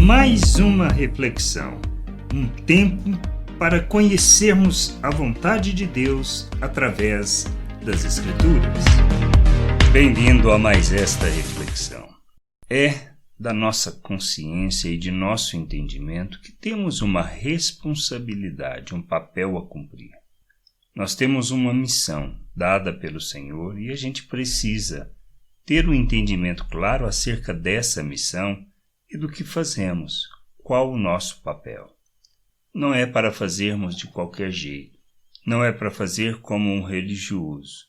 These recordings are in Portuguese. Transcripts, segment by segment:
Mais uma reflexão, um tempo para conhecermos a vontade de Deus através das Escrituras. Bem-vindo a mais esta reflexão. É da nossa consciência e de nosso entendimento que temos uma responsabilidade, um papel a cumprir. Nós temos uma missão dada pelo Senhor e a gente precisa ter um entendimento claro acerca dessa missão e do que fazemos, qual o nosso papel. Não é para fazermos de qualquer jeito, não é para fazer como um religioso,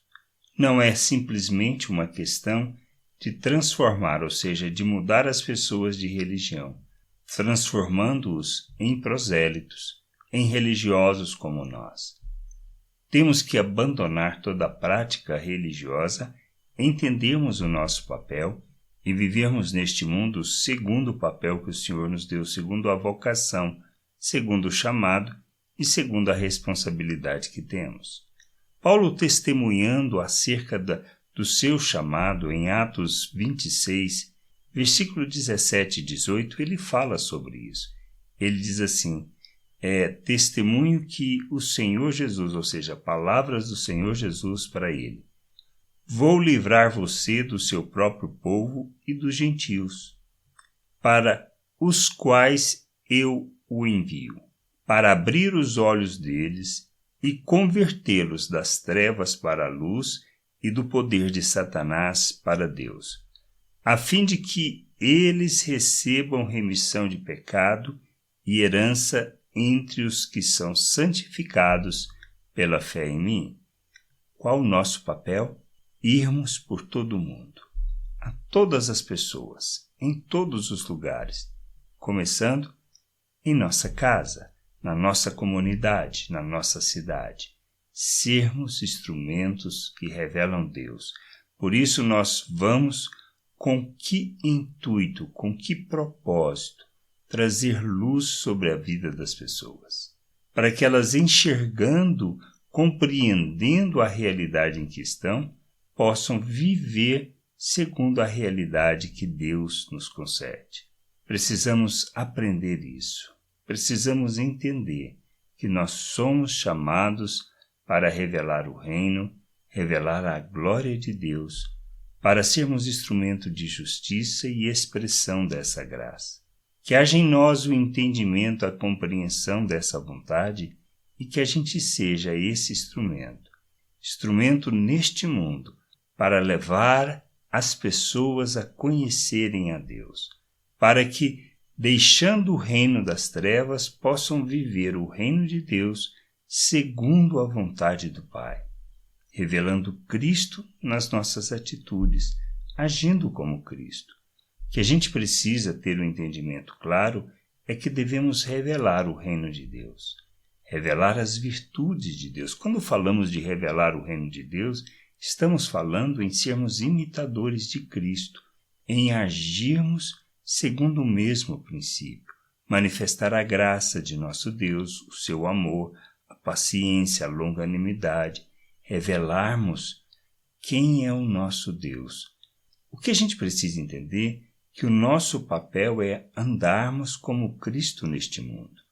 não é simplesmente uma questão de transformar, ou seja, de mudar as pessoas de religião, transformando-os em prosélitos, em religiosos como nós. Temos que abandonar toda a prática religiosa, entendermos o nosso papel e vivermos neste mundo segundo o papel que o Senhor nos deu, segundo a vocação, segundo o chamado e segundo a responsabilidade que temos. Paulo, testemunhando acerca do seu chamado em Atos 26, versículo 17 e 18, ele fala sobre isso. Ele diz assim, testemunho que o Senhor Jesus, ou seja, palavras do Senhor Jesus para ele. Vou livrar você do seu próprio povo e dos gentios, para os quais eu o envio, para abrir os olhos deles e convertê-los das trevas para a luz e do poder de Satanás para Deus, a fim de que eles recebam remissão de pecado e herança entre os que são santificados pela fé em mim. Qual o nosso papel? Irmos por todo o mundo, a todas as pessoas, em todos os lugares, começando em nossa casa, na nossa comunidade, na nossa cidade. Sermos instrumentos que revelam Deus. Por isso nós vamos com que intuito, com que propósito, trazer luz sobre a vida das pessoas, para que elas, enxergando, compreendendo a realidade em que estão, possam viver segundo a realidade que Deus nos concede. Precisamos aprender isso. Precisamos entender que nós somos chamados para revelar o reino, revelar a glória de Deus, para sermos instrumento de justiça e expressão dessa graça. Que haja em nós o entendimento, a compreensão dessa vontade e que a gente seja esse instrumento neste mundo, para levar as pessoas a conhecerem a Deus, para que, deixando o reino das trevas, possam viver o reino de Deus segundo a vontade do Pai, revelando Cristo nas nossas atitudes, agindo como Cristo. O que a gente precisa ter um entendimento claro é que devemos revelar o reino de Deus, revelar as virtudes de Deus. Quando falamos de revelar o reino de Deus, estamos falando em sermos imitadores de Cristo, em agirmos segundo o mesmo princípio, manifestar a graça de nosso Deus, o seu amor, a paciência, a longanimidade, revelarmos quem é o nosso Deus. O que a gente precisa entender é que o nosso papel é andarmos como Cristo neste mundo,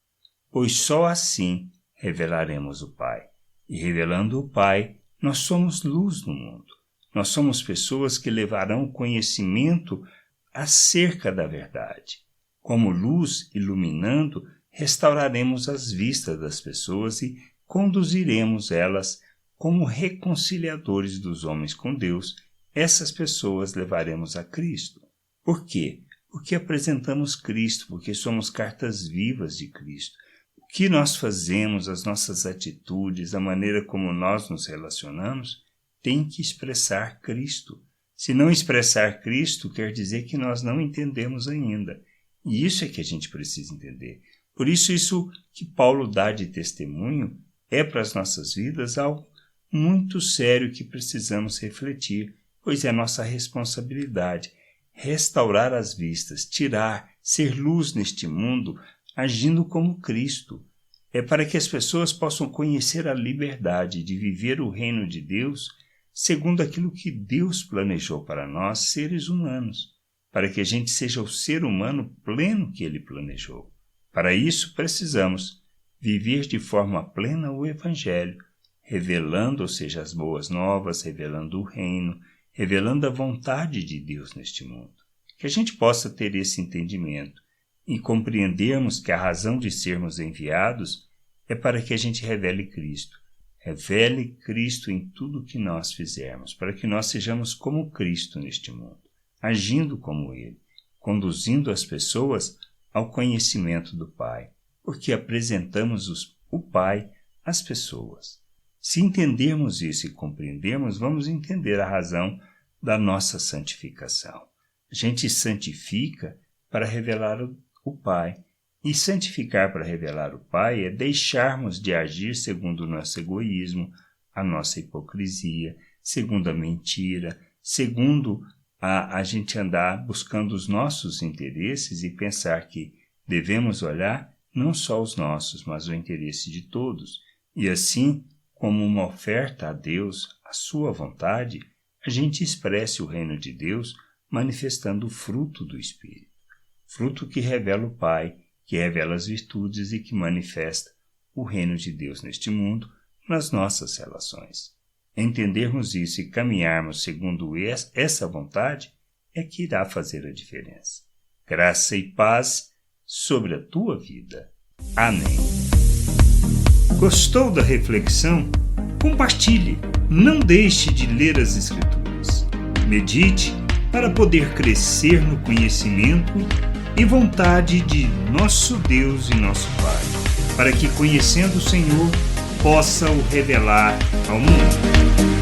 pois só assim revelaremos o Pai. E revelando o Pai, nós somos luz no mundo. Nós somos pessoas que levarão conhecimento acerca da verdade. Como luz iluminando, restauraremos as vistas das pessoas e conduziremos elas como reconciliadores dos homens com Deus. Essas pessoas levaremos a Cristo. Por quê? Porque apresentamos Cristo, porque somos cartas vivas de Cristo. O que nós fazemos, as nossas atitudes, a maneira como nós nos relacionamos, tem que expressar Cristo. Se não expressar Cristo, quer dizer que nós não entendemos ainda. E isso é que a gente precisa entender. Por isso que Paulo dá de testemunho é para as nossas vidas algo muito sério que precisamos refletir, pois é nossa responsabilidade restaurar as vistas, ser luz neste mundo, agindo como Cristo. É para que as pessoas possam conhecer a liberdade de viver o reino de Deus segundo aquilo que Deus planejou para nós, seres humanos, para que a gente seja o ser humano pleno que Ele planejou. Para isso, precisamos viver de forma plena o Evangelho, revelando, ou seja, as boas novas, revelando o reino, revelando a vontade de Deus neste mundo. Que a gente possa ter esse entendimento e compreendermos que a razão de sermos enviados é para que a gente revele Cristo. Revele Cristo em tudo que nós fizermos, para que nós sejamos como Cristo neste mundo, agindo como Ele, conduzindo as pessoas ao conhecimento do Pai, porque apresentamos o Pai às pessoas. Se entendermos isso e compreendermos, vamos entender a razão da nossa santificação. A gente santifica para revelar o Pai. E santificar para revelar o Pai é deixarmos de agir segundo o nosso egoísmo, a nossa hipocrisia, segundo a mentira, segundo a gente andar buscando os nossos interesses e pensar que devemos olhar não só os nossos, mas o interesse de todos. E assim, como uma oferta a Deus, a sua vontade, a gente expresse o reino de Deus manifestando o fruto do Espírito. Fruto que revela o Pai, que revela as virtudes e que manifesta o reino de Deus neste mundo, nas nossas relações. Entendermos isso e caminharmos segundo essa vontade é que irá fazer a diferença. Graça e paz sobre a tua vida. Amém. Gostou da reflexão? Compartilhe. Não deixe de ler as Escrituras. Medite para poder crescer no conhecimento e vontade de nosso Deus e nosso Pai, para que, conhecendo o Senhor, possa o revelar ao mundo.